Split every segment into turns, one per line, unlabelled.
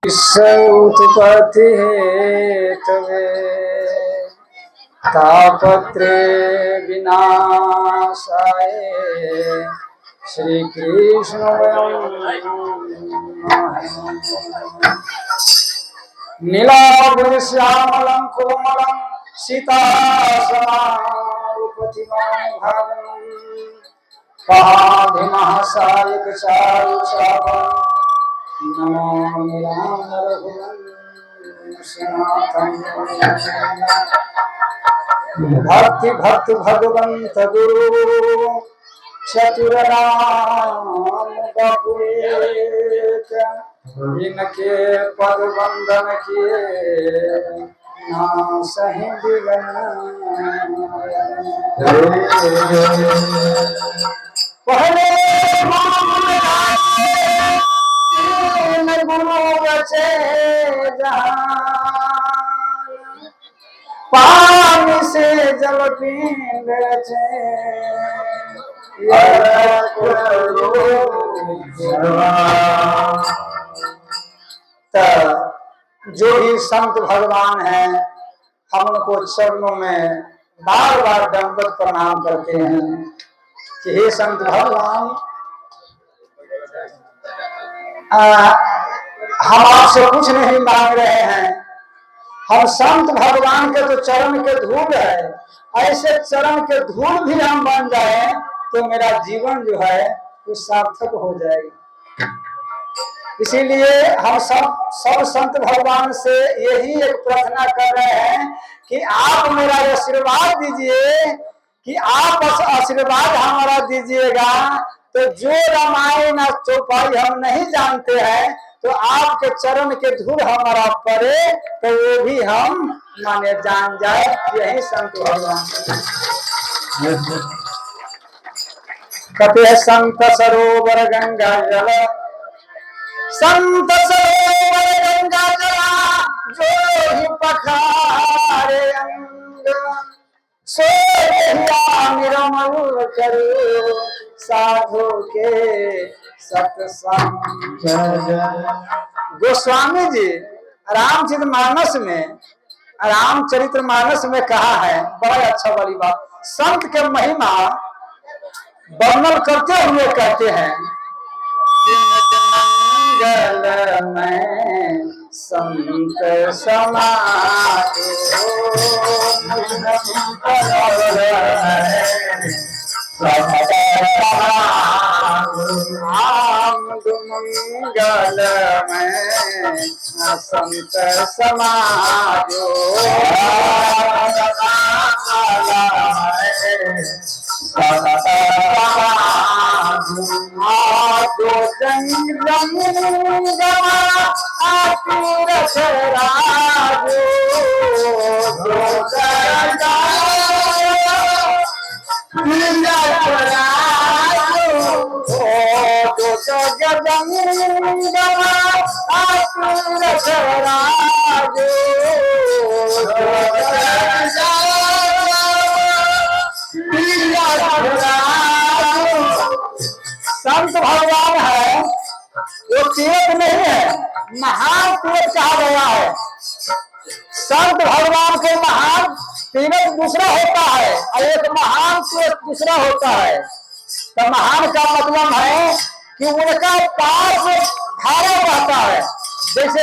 उत्पत्ति हेतवे तापत्रे विनाशाय श्री कृष्ण नीलांबुज श्यामलं कोमलं सीतासमारूपतिमं भागं पहाभिमहासायक चारुचापं नमामि राम भक्ति भक्त भगवंत गुरु चतुर राम बपुएक इनके पद वंदन किए ना सही पहले गुरु बचे पानी से जल पीन रचे जो भी संत भगवान हैं हम उनको चरणों में बार बार दंडवत प्रणाम करते हैं कि हे संत भगवान हम आपसे कुछ नहीं मांग रहे हैं। हम संत भगवान के तो चरण के धूल है, ऐसे चरण के धूल भी हम बन जाए तो मेरा जीवन जो है वो सार्थक हो जाएगा। इसीलिए हम सब संत भगवान से यही एक प्रार्थना कर रहे हैं कि आप मेरा आशीर्वाद दीजिए, कि आप आशीर्वाद हमारा दीजिएगा तो जो रामायण चौपाई हम नहीं जानते हैं तो आपके चरण के धूल हमारा पड़े तो वो भी हम माने जान जाए। यही संत भगवान कपे संत सरोवर गंगा जल, संत सरोवर गंगा जला जो ही पखारे अंग सो निर्मल करो साधु के सत्संग। गोस्वामी जी रामचरितमानस में कहा है, बड़ा अच्छा वाली बात, संत के महिमा वर्णन करते हुए कहते हैं मंगल में संत समाजो मंगल में संत समाजो संत भगवान है वो तीर्थ नहीं है, महान तीर्थ कहा गया है। संत भगवान के महान तीर्थ दूसरा होता है और एक महान तीर्थ दूसरा होता है। तो महान का मतलब है कि उनका पास धारा रहता है, जैसे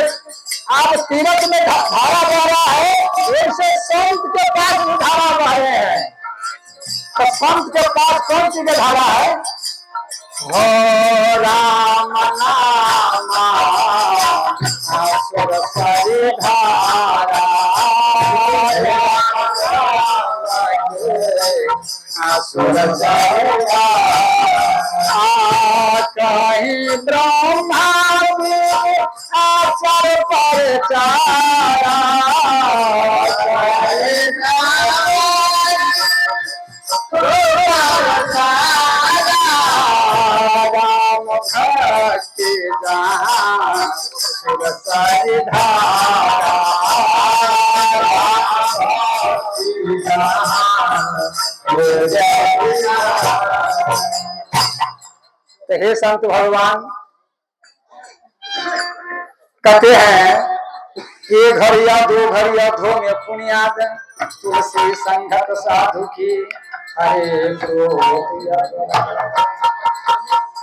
आप तीर्थ में धारा बह रहा है वैसे संत के पास भी धारा बह रहे हैं। तो संत के पास कौन सी धारा है? हो राम नामा सरस्वती धारा कहीं ब्रह्मा आचार पर चारा भक्ति तो हे संत भगवान कहते हैं एक घर या दो घर या धो में पुण्याद तुलसी संगत साधु की हरे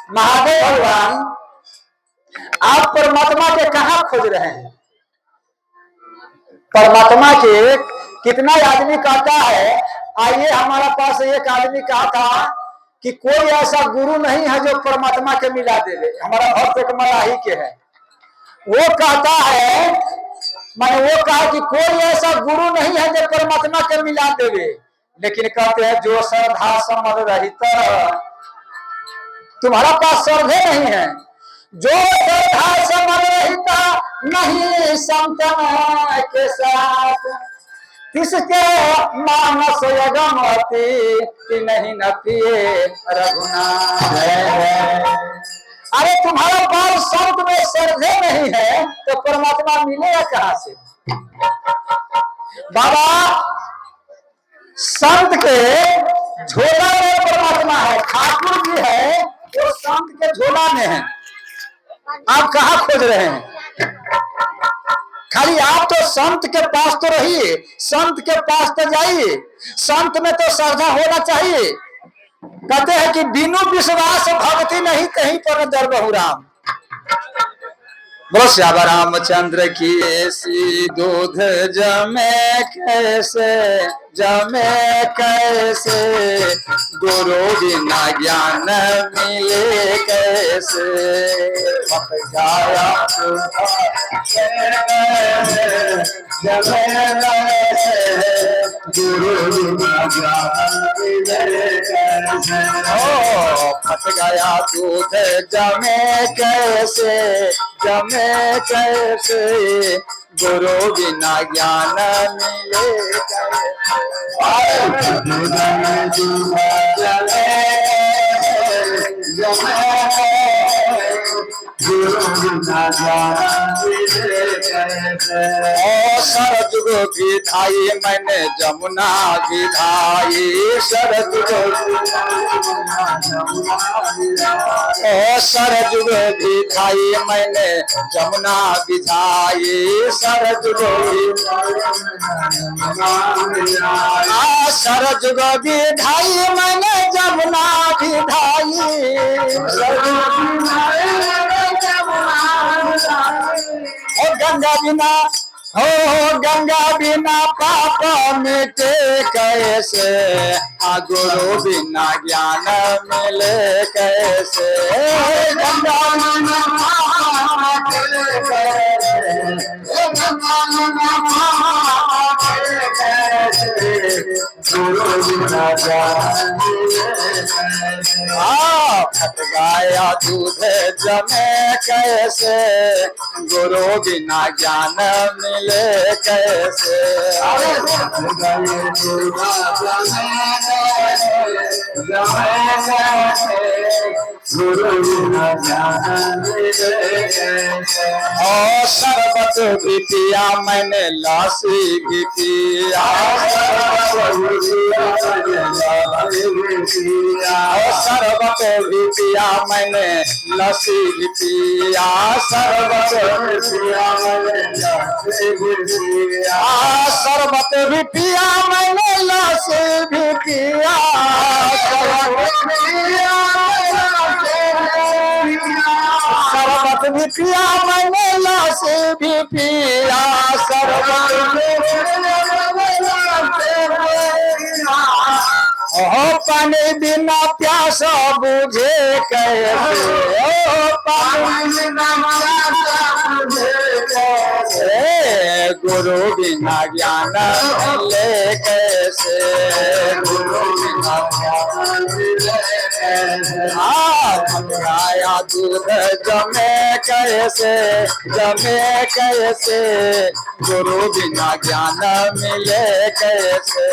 महादेव भगवान आप परमात्मा के कहाँ खोज रहे हैं? परमात्मा के कितना आदमी कहता है, आइए हमारा पास एक आदमी कहा था कि कोई ऐसा गुरु नहीं है जो परमात्मा के मिला देवे। हमारा भक्त एक मलाही के है, वो कहता है, मैंने वो कहा कि कोई ऐसा गुरु नहीं है जो परमात्मा के मिला देवे, लेकिन कहते हैं जो श्रद्धा समझ रहित, तुम्हारा पास श्रद्धे नहीं है, जो श्रद्धा समझ रहिता नहीं संतन के साथ, किसके मानस यगमती कि नहीं न पिए रघुनाथ। अरे तुम्हारा पास संत में श्रद्धे नहीं है तो परमात्मा मिलेगा कहां से? बाबा संत के झोला में परमात्मा है, ठाकुर जी है वो संत के झोला में है। आप कहाँ खोज रहे हैं? खाली आप तो संत के पास तो रहिए, संत के पास तो जाइए, संत में तो श्रद्धा होना चाहिए। कहते हैं कि बिनु विश्वास भक्ति नहीं कहीं पर दर बहुराम। बोलो श्याम रामचंद्र की ऐसी दूध जमे कैसे, गुरु बिना ज्ञान मिले कैसे, मत गाया जमे गुरु बिना ज्ञान मिले कैसे, ओ फट गया दूध जमे कैसे, गुरु बिना ज्ञान मिले शरद विधाई मैंने जमुना विधाई, शरद विधाई मैंने जमुना विधाई, शरद विधाई मैंने जमुना विधाई, और गंगा बिना गंगा बिना पाप मिटे कैसे, गुरु बिना ज्ञान मिले कैसे, गंगा बिना गुरु बिना ज्ञान फट गया दूध जमे कैसे, गुरु बिना ज्ञान मिले कैसे, गुरु बिना ज्ञान मिले कैसे, और शरबत भी पिया मैंने लस्सी भी पिया, शरबत भी पिया मैंने लस्सी भी पिया, शरबत भी पिया मैंने लस्सी भी पिया, शरबत भी पिया मैंने लस्सी भी पिया, शरबत भी पिया मैंने लस्सी भी पिया, शरबत पानी बिना प्यास बुझे कैसे, पानी बिना गुरु बिना ज्ञान मिले कैसे, गुरु बिना ज्ञान मिले कैसे, गाया दूध जमे कैसे, गुरु बिना ज्ञान मिले कैसे,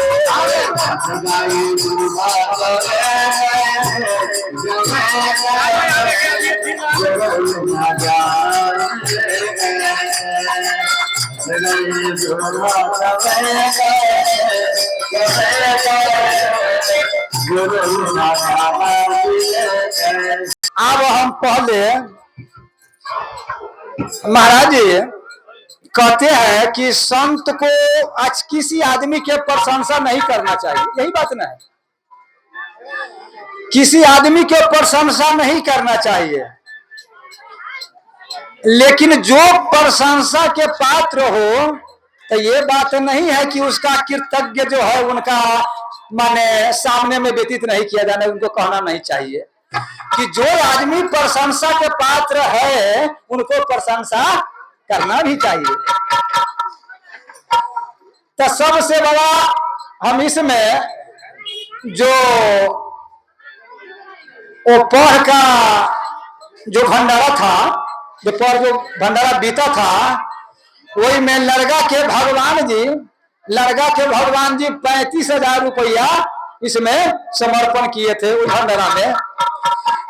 अब हम पहले महाराज जी कहते हैं कि संत को आज किसी आदमी के प्रशंसा नहीं करना चाहिए, यही बात ना है। किसी आदमी के प्रशंसा नहीं करना चाहिए, लेकिन जो प्रशंसा के पात्र हो तो ये बात नहीं है कि उसका कृतज्ञ जो है उनका माने सामने में व्यतीत नहीं किया जाना, उनको कहना नहीं चाहिए कि जो आदमी प्रशंसा के पात्र है उनको प्रशंसा करना भी चाहिए। तो सबसे बड़ा हम इसमें जो पढ़ का जो भंडारा था, जो भंडारा बीता था, वही में लड़का के भगवान जी 35,000 रुपया इसमें समर्पण किए थे उस भंडारा में।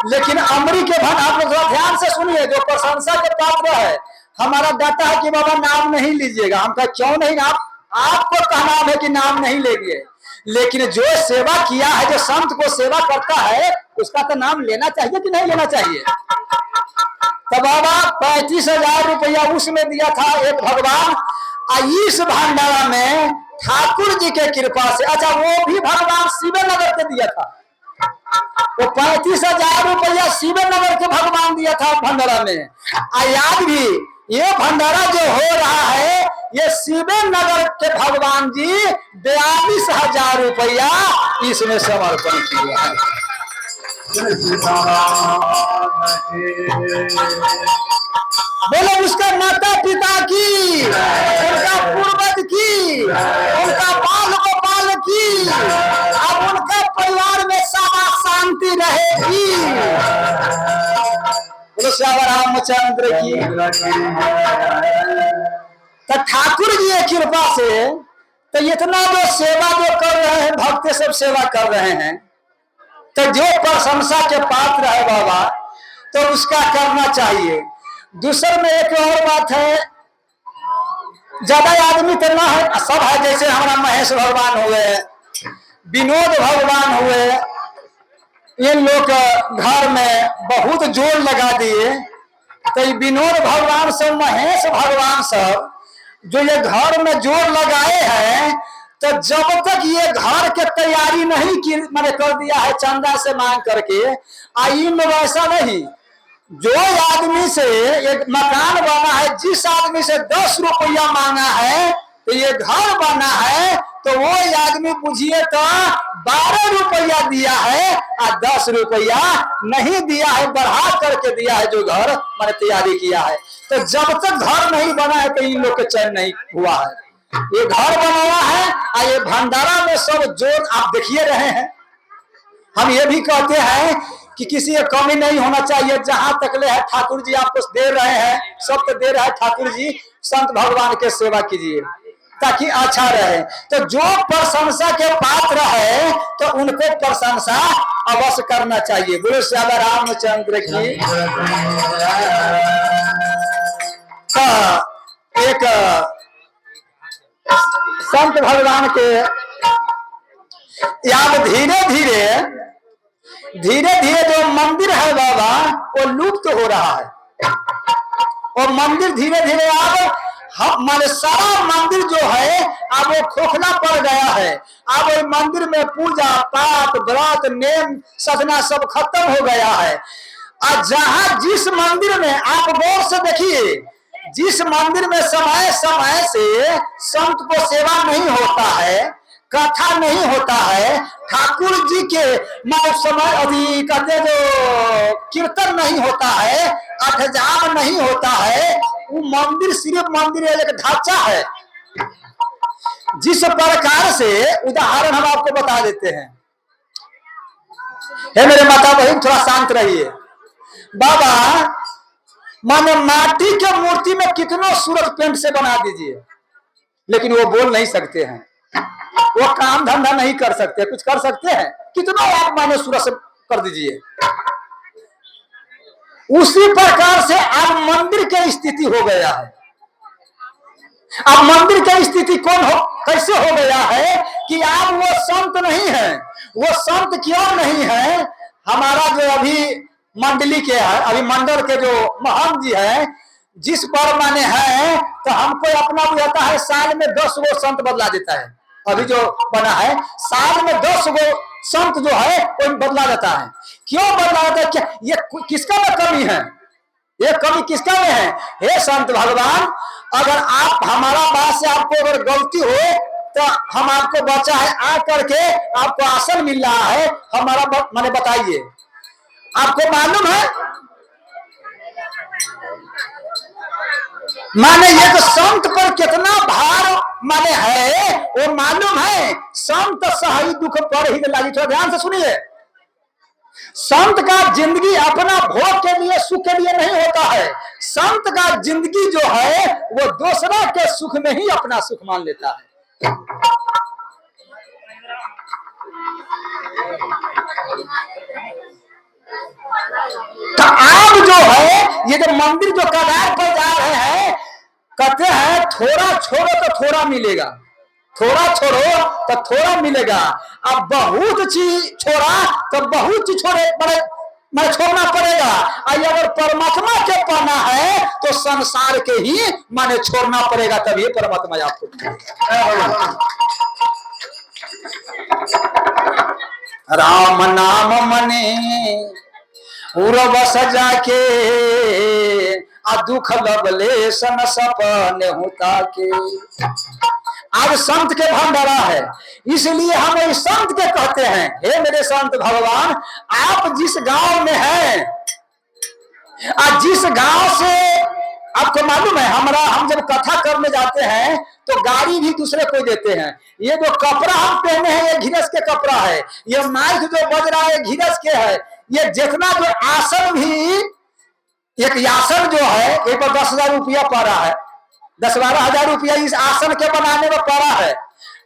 लेकिन अमरी के भंड, आप लोग थोड़ा ध्यान से सुनिए, जो प्रशंसा के पात्र है, हमारा दाता है कि बाबा नाम नहीं लीजिएगा। हम कहा क्यों नहीं, आपको कहना है कि नाम नहीं लेंगे, लेकिन जो सेवा किया है, जो संत को सेवा करता है, उसका तो नाम लेना चाहिए कि नहीं लेना चाहिए। तो बाबा 35,000 रुपया उसमें दिया था एक भगवान, इस भंडारा में ठाकुर जी के कृपा से, अच्छा वो भी भगवान शिवनगर के दिया था, वो 35,000 रुपया शिवनगर के भगवान दिया था भंडारा में। याद भी ये भंडारा जो हो रहा है, ये शिवनगर के भगवान जी 42,000 रुपया इसमें समर्पण किया है। बोलो उसका माता पिता की, उनका पूर्वज की, उनका बाल गोपाल की, अब उनका परिवार में सदा शांति रहेगी। बोलो श्याम रामचंद्र की। तो ठाकुर जी की कृपा से तो इतना जो सेवा जो कर रहे हैं, भक्त सब सेवा कर रहे हैं, तो जो प्रशंसा के पात्र है बाबा, तो उसका करना चाहिए। दूसरे में एक और बात है, ज्यादा आदमी तो ना है, सब है, जैसे हमारा महेश भगवान हुए, विनोद भगवान हुए, इन लोग घर में बहुत जोर लगा दिए। तो विनोद भगवान सब, महेश भगवान सब जो ये घर में जोर लगाए हैं, तो जब तक ये घर के तैयारी नहीं की, मैंने कर दिया है चंदा से मांग करके, में वैसा नहीं। जो आदमी से एक मकान बना है, जिस आदमी से 10 रुपया मांगा है, तो ये घर बना है, तो वो आदमी पूछिए तो 12 रुपया दिया है और 10 रुपया नहीं दिया है, बढ़ा करके दिया है जो घर मैंने तैयारी किया है। तो जब तक घर नहीं बना है तो इन लोग के चैन नहीं हुआ है। ये घर बना हुआ है और ये भंडारा में सब जोर आप देखिए रहे हैं। हम ये भी कहते हैं कि किसी की कमी नहीं होना चाहिए, जहां तक ले है ठाकुर जी आपको दे रहे हैं, सब तो दे रहे हैं ठाकुर जी, संत भगवान के सेवा कीजिए ताकि अच्छा रहे। तो जो प्रशंसा के पात्र है तो उनको प्रशंसा अवश्य करना चाहिए। बोलो श्याम रामचंद्र की। एक संत भगवान के याद धीरे धीरे जो मंदिर है बाबा वो लुप्त हो रहा है, और मंदिर धीरे धीरे अब माने सारा मंदिर जो है अब वो खोखला पड़ गया है। अब वो मंदिर में पूजा पाठ व्रत नेम सजना सब खत्म हो गया है। और जहां जिस मंदिर में आप गौर से देखिए, जिस मंदिर में समय समय से संत को सेवा नहीं होता है, कथा नहीं होता है, ठाकुर जी के समय अभी कहते जो कीर्तन नहीं होता है, अठजाम नहीं होता है, वो मंदिर सिर्फ मंदिर एक ढांचा है। जिस प्रकार से उदाहरण हम आपको बता देते हैं, हे मेरे माता बहन थोड़ा शांत रहिए। बाबा माने माटी के मूर्ति में कितनों सूरज पेंट से बना दीजिए, लेकिन वो बोल नहीं सकते हैं, वो काम धंधा नहीं कर सकते, कुछ कर सकते हैं? कितना आप माने सूरज से कर दीजिए। उसी प्रकार से अब मंदिर की स्थिति हो गया है। अब मंदिर की स्थिति कैसे हो गया है कि अब वो संत नहीं है। वो संत क्यों नहीं है? हमारा जो अभी मंडली के है, अभी मंडल के जो महंत जी है, जिस पर माने है तो हमको अपना बुझाता है साल में 10 गो संत बदला देता है। अभी जो बना है साल में 10 गो संत जो है वो बदला देता है। क्यों बदला देता है? क्या ये किसका में कमी है? ये कमी किसका में है? हे संत भगवान, अगर आप हमारा बात से आपको अगर गलती हो तो हम आपको बचा है आ करके आपको आसन मिल रहा है, हमारा माने बताइए, आपको मालूम है माने एक संत पर कितना भार माने है वो मालूम है? संत सही दुख पर ही लागी। थोड़ा ध्यान से सुनिए, संत का जिंदगी अपना भोग के लिए सुख के लिए नहीं होता है। संत का जिंदगी जो है वो दूसरा के सुख में ही अपना सुख मान लेता है। तो आप जो है ये जो मंदिर जो कगार पर जा रहे हैं, कहते हैं थोड़ा छोड़ो तो थोड़ा मिलेगा, थोड़ा छोड़ो तो थोड़ा मिलेगा। अब बहुत चीज छोड़ा तो बहुत चीज छोड़े मैं छोड़ना पड़ेगा। अगर परमात्मा के पाना है तो संसार के ही माने छोड़ना पड़ेगा, तभी परमात्मा आपको। राम नाम मने उर्व सजा के दुख लबले सन सपने होता के। आज संत के भंडारा है, इसलिए हम इस संत के कहते हैं, हे मेरे संत भगवान, आप जिस गांव में हैं, आज जिस गांव से आपको मालूम है, हम जब कथा करने जाते हैं तो गाड़ी भी दूसरे को देते हैं। ये जो कपड़ा हम पहने हैं ये घिरस के कपड़ा है, ये माइक जो बज रहा है घिरस के है, ये जितना जो आसन भी, एक आसन जो है एक पर 10,000 रुपया पड़ा है, 10-12 हजार रुपया इस आसन के बनाने में पड़ा है।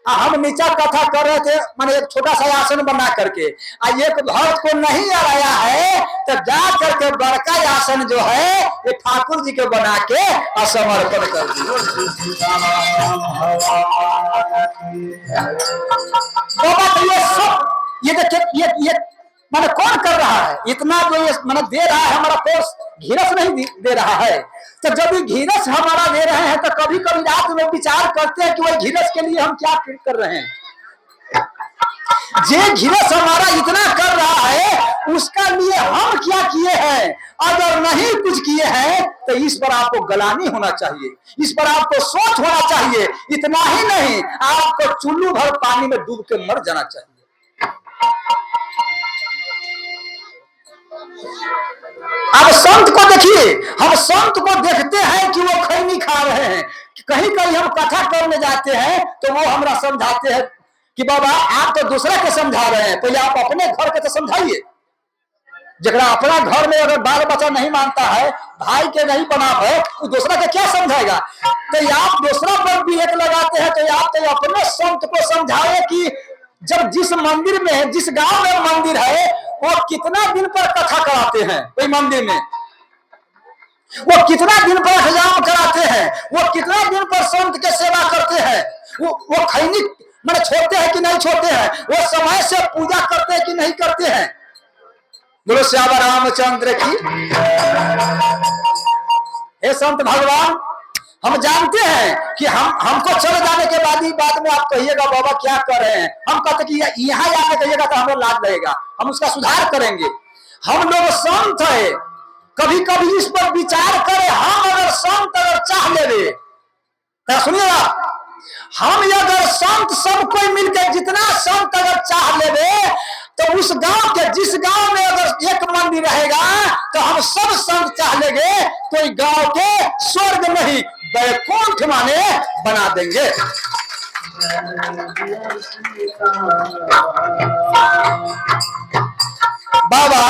हम नीचा कथा कर रहे थे, मैंने एक छोटा सा आसन बना करके, एक भक्त को नहीं आया है तो जा करके बड़का आसन जो है ये ठाकुर जी के बना के समर्पण कर दिया। बाबा तो ये सब ये देखिए ये मैंने कौन कर रहा है? इतना जो ये मैंने दे रहा है हमारा कोर्स घिरस नहीं दे रहा है। तो जब ये घिरस हमारा दे रहे हैं तो कभी कभी रात में विचार करते हैं कि वही घिरस के लिए हम क्या कर रहे हैं। जे घिरस हमारा इतना कर रहा है उसका लिए हम क्या किए हैं? अगर नहीं कुछ किए हैं तो इस पर आपको गलानी होना चाहिए, इस पर आपको सोच होना चाहिए। इतना ही नहीं, आपको चुल्लू भर पानी में डूब के मर जाना चाहिए। अब संत को देखिए, हम संत को देखते हैं कि वो खैनी खा रहे हैं। कहीं कहीं हम कथा करने जाते हैं तो वो हमरा समझाते हैं कि बाबा आप तो दूसरा के समझा रहे हैं, पहले आप अपने घर के तो समझाइए। जरा अपना घर में अगर बाल बच्चा नहीं मानता है, भाई के नहीं बना है, तो दूसरा के क्या समझाएगा? तो आप दूसरा पर भी एक लगाते हैं, तो आप तो अपने संत को समझाए कि जब जिस मंदिर में, जिस गांव में मंदिर है, वो कितना दिन पर कथा कराते हैं, कोई मंदिर में वो कितना दिन पर हजाम कराते हैं, वो कितना दिन पर संत के सेवा करते हैं, वो खैनी मैंने छोड़ते हैं कि नहीं छोड़ते हैं, वो समय से पूजा करते हैं कि नहीं करते हैं। बोलो श्यामा रामचंद्र की। हे संत भगवान, हम जानते हैं कि हमको चले जाने के बाद में आप कहिएगा बाबा क्या कर रहे हैं, हम कहते कि यहाँ जाके कहिएगा तो हमें लाज लगेगा, हम उसका सुधार करेंगे। हम लोग संत है, कभी कभी इस पर विचार करें। हम अगर संत अगर चाह ले, तो सुनिएगा, हम अगर संत सब कोई मिलकर जितना संत अगर चाह ले तो उस गांव के, जिस गांव में अगर एक मंदिर रहेगा तो हम सब संत चाह लेंगे तो गांव के स्वर्ग नहीं वैकुंठ माने बना देंगे। बाबा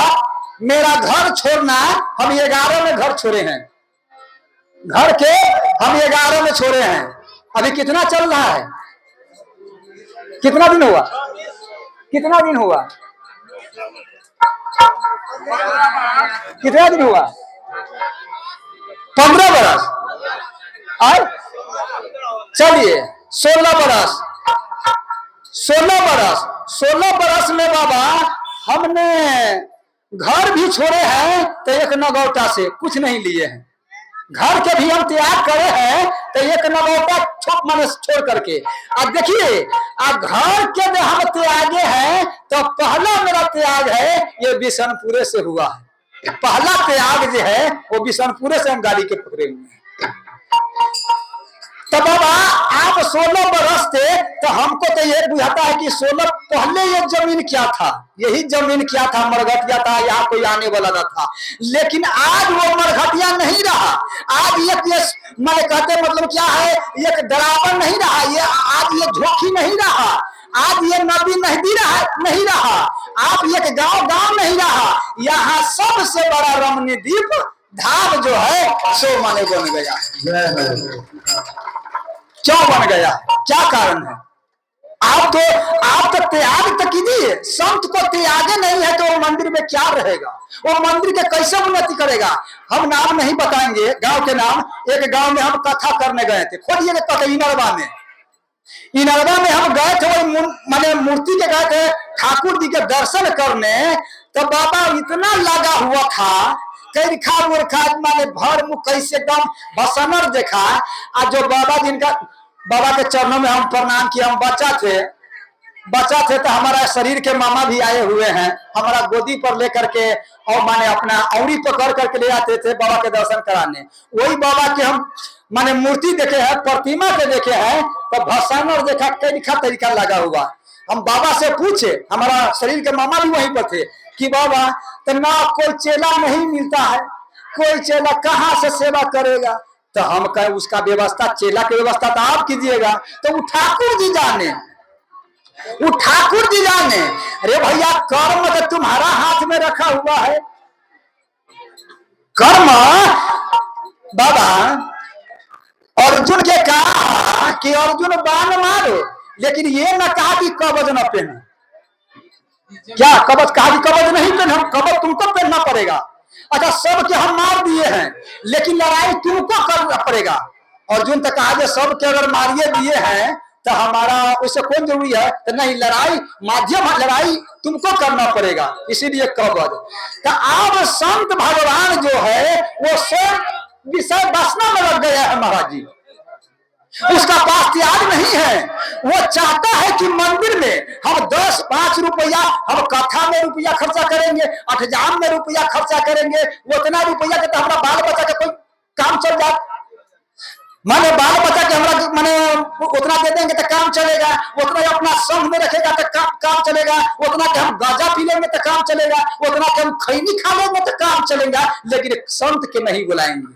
मेरा घर छोड़ना, हम 11 में घर छोड़े हैं, घर के हम 11 में छोड़े हैं। अभी कितना चल रहा है? कितना दिन हुआ? कितना दिन हुआ? कितना दिन हुआ? 15 बरस। और चलिए 16 बरस, 16 बरस, 16 बरस में बाबा हमने घर भी छोड़े हैं तो एक नगौटा से कुछ नहीं लिए हैं। घर के भी हम त्याग करे हैं तो एक नगौटा मन छोड़ करके। अब देखिए, अब घर के में हम त्यागे हैं तो पहला मेरा त्याग है ये बिशनपुरे से हुआ है। पहला त्याग जो है वो बिशनपुरे से हम गाड़ी के पकड़े हुए हैं। तो बाबा आप 16 बरस थे तो हमको तो ये बुझाता है कि 16 पहले ये जमीन क्या था, यही जमीन क्या था, मरघटिया था, यहाँ कोई आने वाला न था। लेकिन आज वो मरघटिया नहीं रहा, आज ये मैंने कहते मतलब क्या है, एक डरावन नहीं रहा, ये आज ये झोंकी नहीं रहा, आज ये नदी नहीं रहा, आप एक गांव नहीं रहा, यहाँ सबसे बड़ा रमणी द्वीप धाम जो है सो माने बन गया। क्यों बन गया, क्या कारण है? आप तो त्याग तो कीजिए, संत को त्यागे नहीं है तो वो मंदिर में क्या रहेगा, वो मंदिर के कैसे उन्नति करेगा। हम नाम नहीं बताएंगे गांव के नाम। एक गांव में हम कथा करने गए थे, खोजिए कथा इनरवा में हम गए थे, वही माने मूर्ति के गए थे ठाकुर जी के दर्शन करने। तो बाबा इतना लगा हुआ था, कैरखा मुर्खा माने भर मुख कैसे एकदम भसनर देखा। आज जो बाबा के चरणों में हम प्रणाम किया। हम बच्चा थे तो हमारा शरीर के मामा भी आए हुए हैं, हमारा गोदी पर लेकर के और माने अपना औरी पकड़ करके ले आते थे बाबा के दर्शन कराने। वही बाबा के हम माने मूर्ति देखे हैं, प्रतिमा के देखे हैं, तो भसनर देखा, कैरखा तरीका लगा हुआ। हम बाबा से पूछे, हमारा शरीर के मामा भी वहीं पर थे, कि बाबा तो ना कोई चेला नहीं मिलता है, कोई चेला कहाँ से सेवा करेगा। तो हम कहे उसका व्यवस्था, चेला की व्यवस्था तो आप कीजिएगा। तो वो ठाकुर जी जाने। अरे भैया कर्म तो तुम्हारा हाथ में रखा हुआ है। कर्म बाबा अर्जुन के कहा कि अर्जुन बाण मारो, लेकिन ये न कहा कि कवच न पहनो। क्या कवच कहा कि कवच नहीं पहनो, कवच तुमको पहनना पड़ेगा। अच्छा सबके हम मार दिए हैं, लेकिन लड़ाई तुमको करना पड़ेगा। अर्जुन तक कहा सबके अगर मारिए दिए हैं तो हमारा उससे कौन जरूरी है, तो नहीं, लड़ाई तुमको करना पड़ेगा, इसीलिए कवच। तो अब संत भगवान जो है वो सब विषय वासना में लग गया है महाराज जी, उसका पास त्याग नहीं है। वो चाहता है कि मंदिर में हम 10-5 रुपया हम कथा में रुपया खर्चा करेंगे, अठजाम में रुपया खर्चा करेंगे, उतना रुपया के तो हमारा बाल बच्चा का कोई काम चल जाए। माने बाल बच्चा के हमारा माने उतना दे देंगे तो काम चलेगा, उतना अपना संग में रखेगा तो काम चलेगा, उतना के हम गांजा पी लेंगे तो काम चलेगा, उतना के हम खैनी खा लेंगे तो काम चलेगा, लेकिन संत के नहीं बुलाएंगे।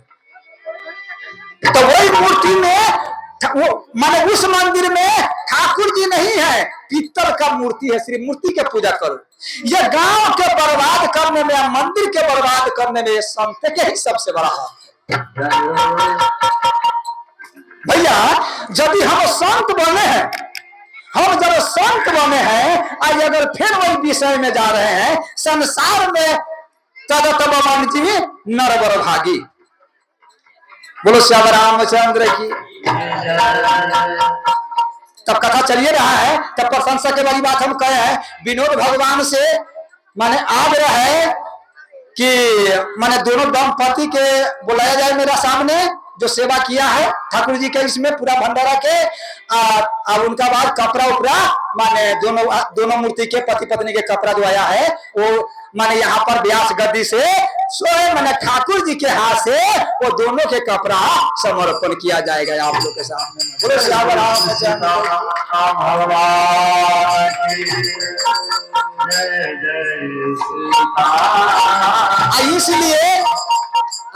तो वही मूर्ति में वो माने उस मंदिर में ठाकुर जी नहीं है, पीतल का मूर्ति है, श्री मूर्ति के पूजा करो। ये गांव के बर्बाद करने में, मंदिर के बर्बाद करने में संत के ही सबसे बड़ा हाथ है। भैया यदि हम संत बने हैं, आज अगर फिर वही विषय में जा रहे हैं, संसार में तब मान जी नरवर भागी। बोलो श्याम रामचंद्र की। तब कथा चलिए रहा है, तब प्रशंसा के वाली बात हम कहे हैं। विनोद भगवान से माने आग्रह है कि माने दोनों दंपति के बुलाया जाए मेरा सामने, जो सेवा किया है ठाकुर जी के इसमें पूरा भंडारा के। अब उनका बाद कपड़ा उपड़ा माने दोनों मूर्ति के पति पत्नी के कपड़ा जो आया है वो माने यहाँ पर व्यास गद्दी से सोए माने ठाकुर जी के हाथ से वो दोनों के कपड़ा समर्पण किया जाएगा आप लोग के सामने। बोलो श्याम रामचंद्र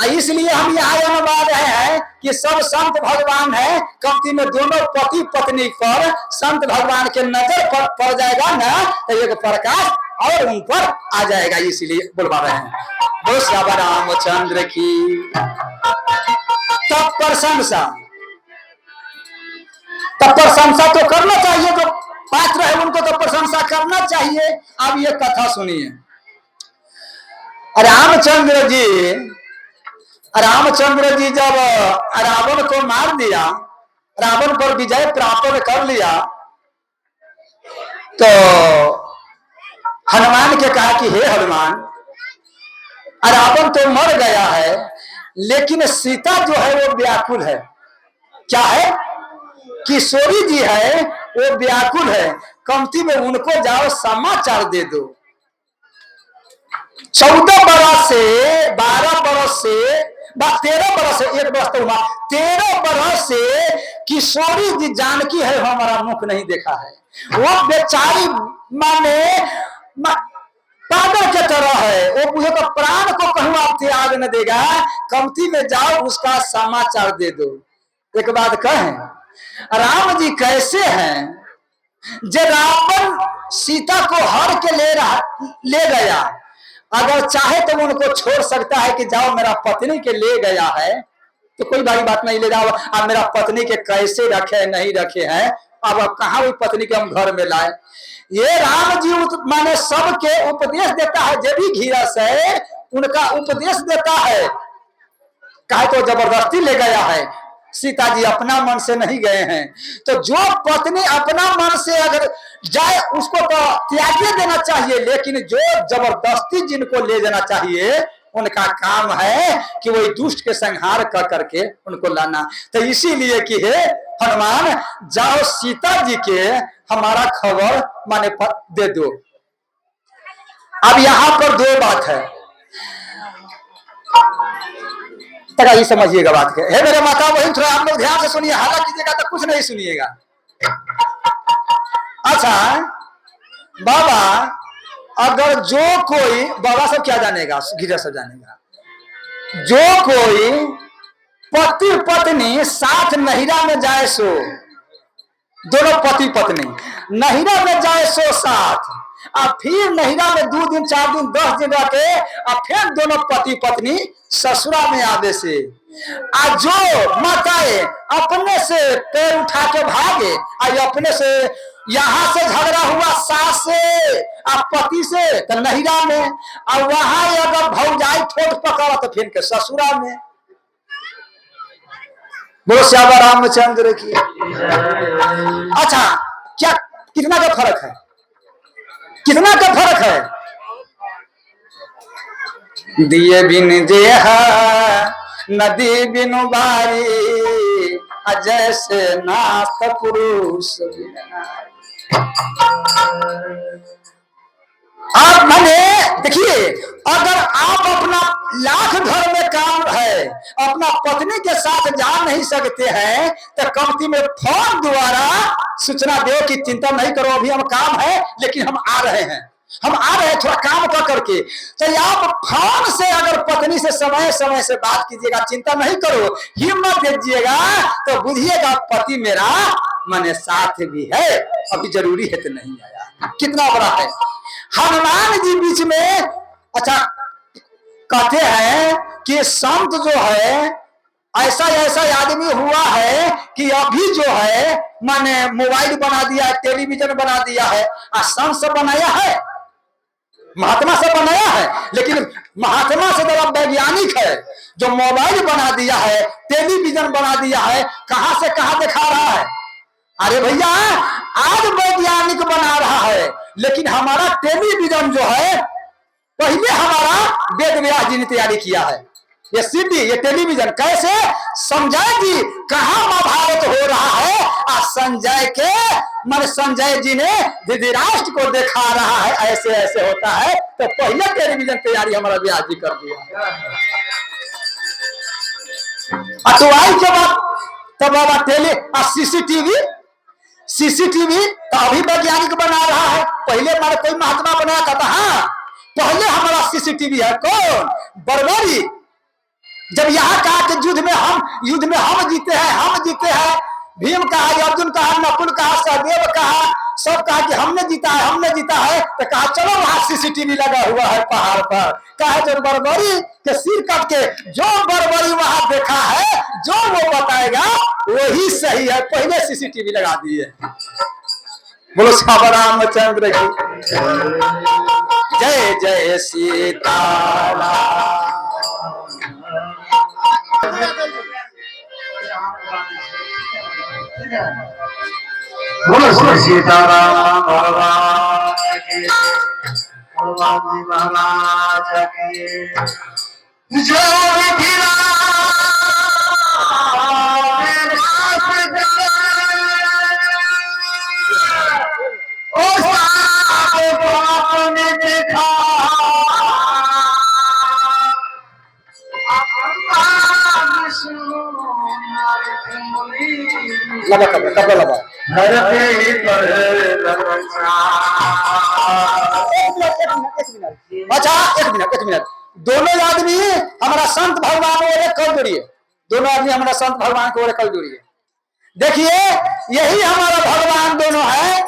इसलिए हम यहाँ अनुवाद है कि सब संत भगवान है, कमती में दोनों पति पत्नी पर संत भगवान के नजर पड़ जाएगा ना, तो एक प्रकाश और उन पर आ जाएगा, इसलिए बुलवा रहे हैं। बोलो श्याम रामचंद्र की। तब प्रशंसा तो करना चाहिए, जो पात्र है उनको तो प्रशंसा करना चाहिए। अब ये कथा सुनिए। रामचंद्र जी जब रावण को मार दिया, रावण पर विजय प्राप्त कर लिया, तो हनुमान के कहा कि हे हनुमान, रावण तो मर गया है, लेकिन सीता जो है वो व्याकुल है। क्या है? किशोरी जी है वो व्याकुल है। कमती में उनको जाओ समाचार दे दो। 14 बरस से 12 बरस से 13 बरस से 1 बरस तो हुआ 13 बरस से किशोरी जी जानकी है हमारा मुख नहीं देखा है। वो बेचारी माने पागल के तरह है। वो मुझे तो प्राण को कहूँ आप त्याग न देगा। कमती में जाओ उसका समाचार दे दो। एक बात कहें, राम जी कैसे हैं? जब रावण सीता को हर के ले गया, अगर चाहे तो उनको छोड़ सकता है कि जाओ मेरा पत्नी के ले गया है तो कोई बड़ी बात नहीं, ले जाओ। अब मेरा पत्नी के कैसे रखे नहीं रखे हैं, अब कहाँ हुई पत्नी के हम घर में लाए। ये राम जी माने सबके उपदेश देता है। जब भी घीरस है उनका उपदेश देता है। कहे तो जबरदस्ती ले गया है, सीता जी अपना मन से नहीं गए हैं। तो जो पत्नी अपना मन से अगर जाए उसको तो त्याग देना चाहिए, लेकिन जो जबरदस्ती जिनको ले जाना चाहिए उनका काम है कि वही दुष्ट के संहार कर करके उनको लाना। तो इसीलिए कि हे हनुमान जाओ सीता जी के हमारा खबर माने दे दो। अब यहां पर 2 बात है, तक ही समझिएगा बात के। हे मेरे माता बहन थोड़ा आप लोग ध्यान से सुनिए, हाला कीजिएगा तो कुछ नहीं सुनिएगा। अच्छा बाबा, अगर जो कोई बाबा सब क्या जानेगा, गिरा सब जानेगा, जो कोई पति पत्नी साथ नहिरा में जाए सो, दोनों पति पत्नी नहिरा में जाए सो साथ, और फिर नहिरा में 2 दिन 4 दिन 10 दिन रहते, और फिर दोनों पति पत्नी ससुरा में आवे से, और जो माताएं अपने से पैर उठा के भागे, और अपने से यहाँ से झगड़ा हुआ सास से और पति से तो नहिरा में, और वहां अगर भौजाई ठोट पकड़ा तो फिर के ससुरा में। बोलो श्यामा रामचंद्र की। अच्छा क्या कितना का फर्क है, कितना का फर्क है? दिए बिन जेहा नदी बिनु बारी, जैसे नाथ पुरुष बिन नारी। आप मैंने देखिए, अगर आप अपना लाख घर में काम है, अपना पत्नी के साथ जा नहीं सकते हैं, तो कंपनी में फोन द्वारा सूचना दो कि चिंता नहीं करो, अभी हम काम है लेकिन हम आ रहे हैं, हम आ रहे हैं, थोड़ा काम कर करके। तो आप फोन से अगर पत्नी से समय समय से बात कीजिएगा, चिंता नहीं करो, हिम्मत दीजिएगा, तो बुझिएगा पति मेरा माने साथ भी है, अभी जरूरी है तो नहीं आया। कितना बड़ा है हनुमान जी बीच में। अच्छा कहते हैं कि संत जो है ऐसा ऐसा आदमी हुआ है कि अभी जो है माने मोबाइल बना दिया है, टेलीविजन बना दिया है, और संत से बनाया है, महात्मा से बनाया है, लेकिन महात्मा से बड़ा वैज्ञानिक है जो मोबाइल बना दिया है, टेलीविजन बना दिया है, कहां से कहां दिखा रहा है। अरे भैया आज वैज्ञानिक बना रहा है, लेकिन हमारा टेलीविजन जो है पहले हमारा वेद व्यास जी ने तैयारी किया है। ये सीधी ये टेलीविजन कैसे संजय जी कहां महाभारत हो रहा है, और संजय के मन संजय जी ने धृतराष्ट्र को दिखा रहा है ऐसे ऐसे होता है, तो पहले टेलीविजन तैयारी हमारा व्यास जी कर दिया। अतुआई के बाद तब बाबा टेली और सीसीटीवी तो अभी वैज्ञानिक बना रहा है, पहले हमारा कोई महात्मा बनाया था। हाँ पहले हमारा सीसीटीवी है कौन, बर्बरी। जब यहाँ कहा कि युद्ध में हम जीते हैं, हम जीते हैं, भीम कहा, अर्जुन कहा, नकुल कहा, सहदेव कहा, सब कहा कि हमने जीता है, हमने जीता है, तो कहा चलो वहां सीसीटीवी लगा हुआ है पहाड़ पर। कहा जो बर्बरी के सिर कट के जो बर्बरी वहां देखा है, जो वो बताएगा वही सही है, पहले सीसीटीवी लगा दिए। बोलो श्यामा रामचंद्र की जय जय सीताराम।
बोलो श्री सीताराम भगवान की, हनुमान जी महाराज की जय।
लगा कपड़ा लगा। अच्छा एक मिनट दोनों आदमी हमारा संत भगवान ओरे कर जोड़िए। दोनों आदमी हमारा संत भगवान को ओरे कर जोड़िए। देखिए यही हमारा भगवान दोनों है,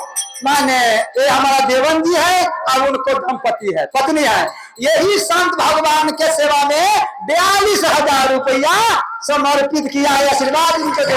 माने ये हमारा देवन जी है और उनको दंपति है, पत्नी है। यही संत भगवान के सेवा में 42,000 रुपया समर्पित किया है। आशीर्वाद इनको दे।